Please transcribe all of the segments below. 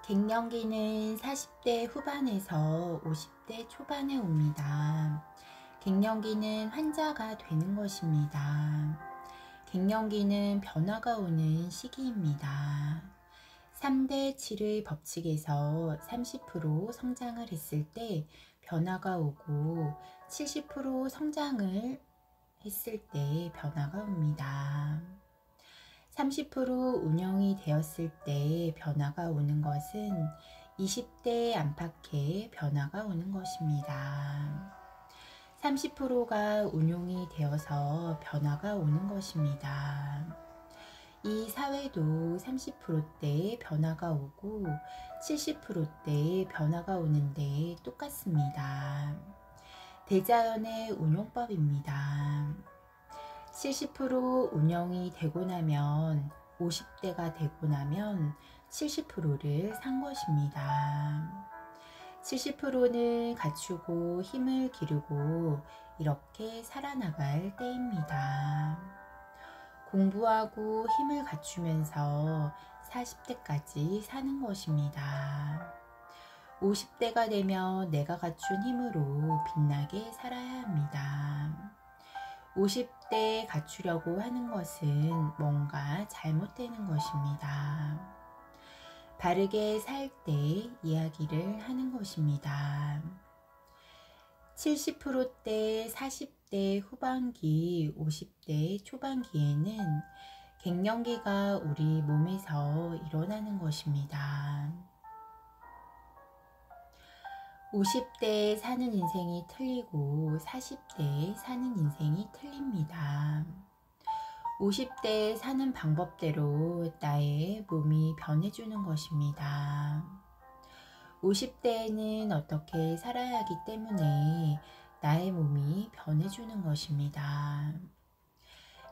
갱년기는 40대 후반에서 50대 초반에 옵니다. 갱년기는 환자가 되는 것입니다. 갱년기는 변화가 오는 시기입니다. 3대 7의 법칙에서 30% 성장을 했을 때 변화가 오고 70% 성장을 했을 때 변화가 옵니다. 30% 운영이 되었을 때 변화가 오는 것은 20대 안팎의 변화가 오는 것입니다. 30%가 운용이 되어서 변화가 오는 것입니다. 이 사회도 30%대의 변화가 오고 70%대의 변화가 오는데 똑같습니다. 대자연의 운용법입니다. 70% 운영이 되고 나면 50대가 되고 나면 70%를 산 것입니다. 70%는 갖추고 힘을 기르고 이렇게 살아나갈 때입니다. 공부하고 힘을 갖추면서 40대까지 사는 것입니다. 50대가 되면 내가 갖춘 힘으로 빛나게 살아야 합니다. 50대에 갖추려고 하는 것은 뭔가 잘못되는 것입니다. 바르게 살 때 이야기를 하는 것입니다. 70%대 40대 후반기, 50대 초반기에는 갱년기가 우리 몸에서 일어나는 것입니다. 50대에 사는 인생이 틀리고 40대에 사는 인생이 틀립니다. 50대에 사는 방법대로 나의 몸이 변해주는 것입니다. 50대에는 어떻게 살아야 하기 때문에 나의 몸이 변해주는 것입니다.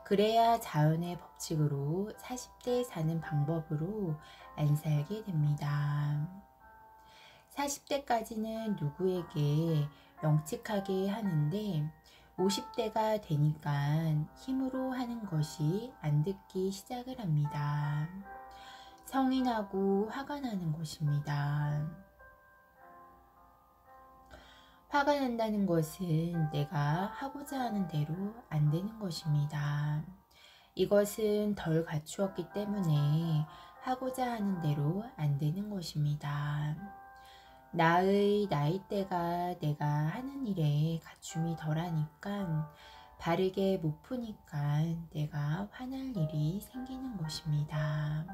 그래야 자연의 법칙으로 40대에 사는 방법으로 안 살게 됩니다. 40대까지는 누구에게 명칭하게 하는데 50대가 되니까 힘으로 하는 것이 안 듣기 시작을 합니다. 성이 나고 화가 나는 것입니다. 화가 난다는 것은 내가 하고자 하는 대로 안 되는 것입니다. 이것은 덜 갖추었기 때문에 하고자 하는 대로 안 되는 것입니다. 나의 나이대가 내가 하는 일에 갖춤이 덜하니까 바르게 못 푸니까 내가 화날 일이 생기는 것입니다.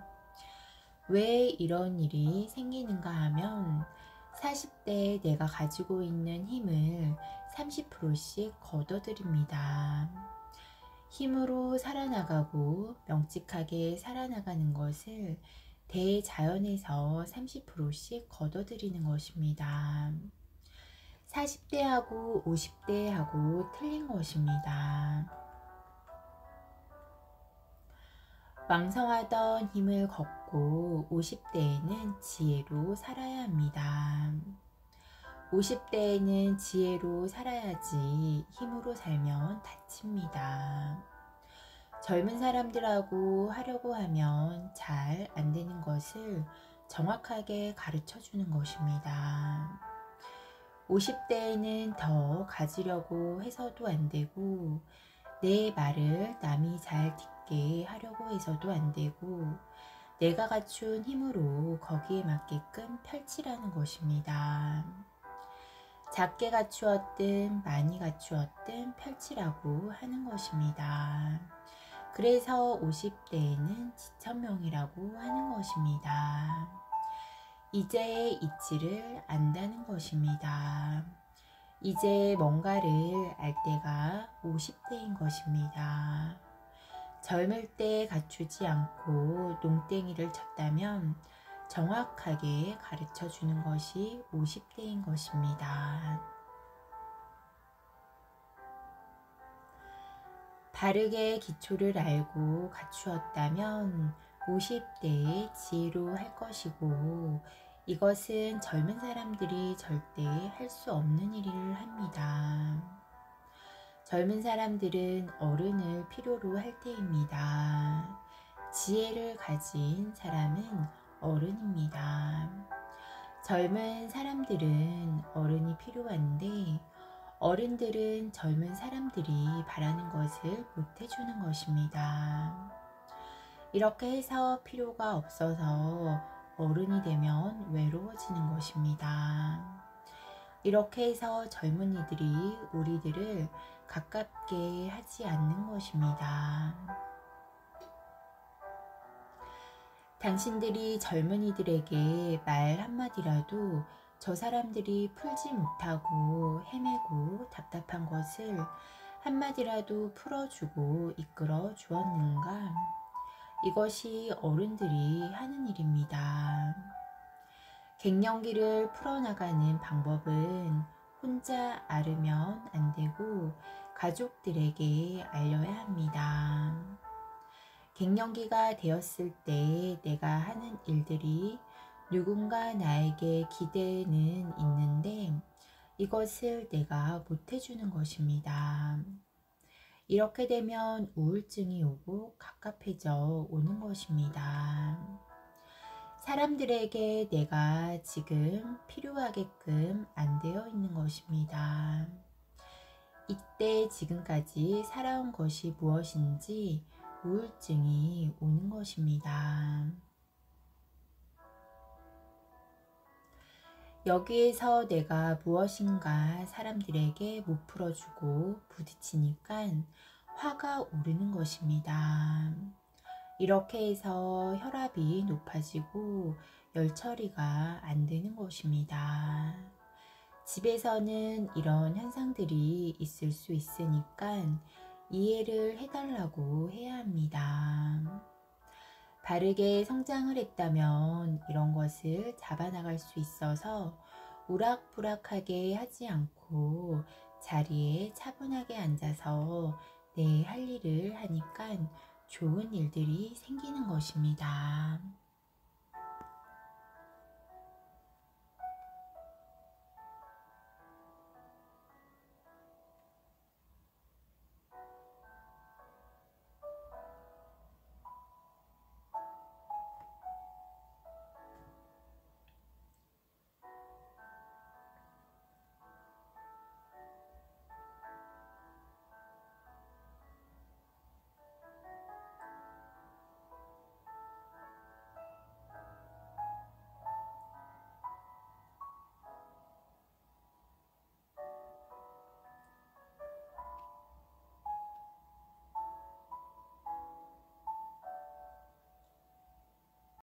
왜 이런 일이 생기는가 하면 40대에 내가 가지고 있는 힘을 30%씩 걷어들입니다. 힘으로 살아나가고 명직하게 살아나가는 것을 대자연에서 30%씩 걷어들이는 것입니다. 40대하고 50대하고 틀린 것입니다. 왕성하던 힘을 걷고 50대에는 지혜로 살아야 합니다. 50대에는 지혜로 살아야지 힘으로 살면 다칩니다. 젊은 사람들하고 하려고 하면 잘 안 되는 것을 정확하게 가르쳐 주는 것입니다. 50대에는 더 가지려고 해서도 안 되고 내 말을 남이 잘 듣게 하려고 해서도 안 되고 내가 갖춘 힘으로 거기에 맞게끔 펼치라는 것입니다. 작게 갖추었든 많이 갖추었든 펼치라고 하는 것입니다. 그래서 50대에는 지천명이라고 하는 것입니다. 이제의 이치를 안다는 것입니다. 이제 뭔가를 알 때가 50대인 것입니다. 젊을 때 갖추지 않고 농땡이를 쳤다면 정확하게 가르쳐 주는 것이 50대인 것입니다. 바르게 기초를 알고 갖추었다면 50대에 지혜로 할 것이고 이것은 젊은 사람들이 절대 할 수 없는 일을 합니다. 젊은 사람들은 어른을 필요로 할 때입니다. 지혜를 가진 사람은 어른입니다. 젊은 사람들은 어른이 필요한데 어른들은 젊은 사람들이 바라는 것을 못 해주는 것입니다. 이렇게 해서 필요가 없어서 어른이 되면 외로워지는 것입니다. 이렇게 해서 젊은이들이 우리들을 가깝게 하지 않는 것입니다. 당신들이 젊은이들에게 말 한마디라도 저 사람들이 풀지 못하고 헤매고 답답한 것을 한마디라도 풀어주고 이끌어 주었는가? 이것이 어른들이 하는 일입니다. 갱년기를 풀어나가는 방법은 혼자 앓으면 안 되고 가족들에게 알려야 합니다. 갱년기가 되었을 때 내가 하는 일들이 누군가 나에게 기대는 있는데 이것을 내가 못해주는 것입니다. 이렇게 되면 우울증이 오고 갑갑해져 오는 것입니다. 사람들에게 내가 지금 필요하게끔 안 되어 있는 것입니다. 이때 지금까지 살아온 것이 무엇인지 우울증이 오는 것입니다. 여기에서 내가 무엇인가 사람들에게 못 풀어주고 부딪히니까 화가 오르는 것입니다. 이렇게 해서 혈압이 높아지고 열 처리가 안 되는 것입니다. 집에서는 이런 현상들이 있을 수 있으니까 이해를 해달라고 해야 합니다. 바르게 성장을 했다면 이런 것을 잡아나갈 수 있어서 우락부락하게 하지 않고 자리에 차분하게 앉아서 내 할 일을 하니까 좋은 일들이 생기는 것입니다.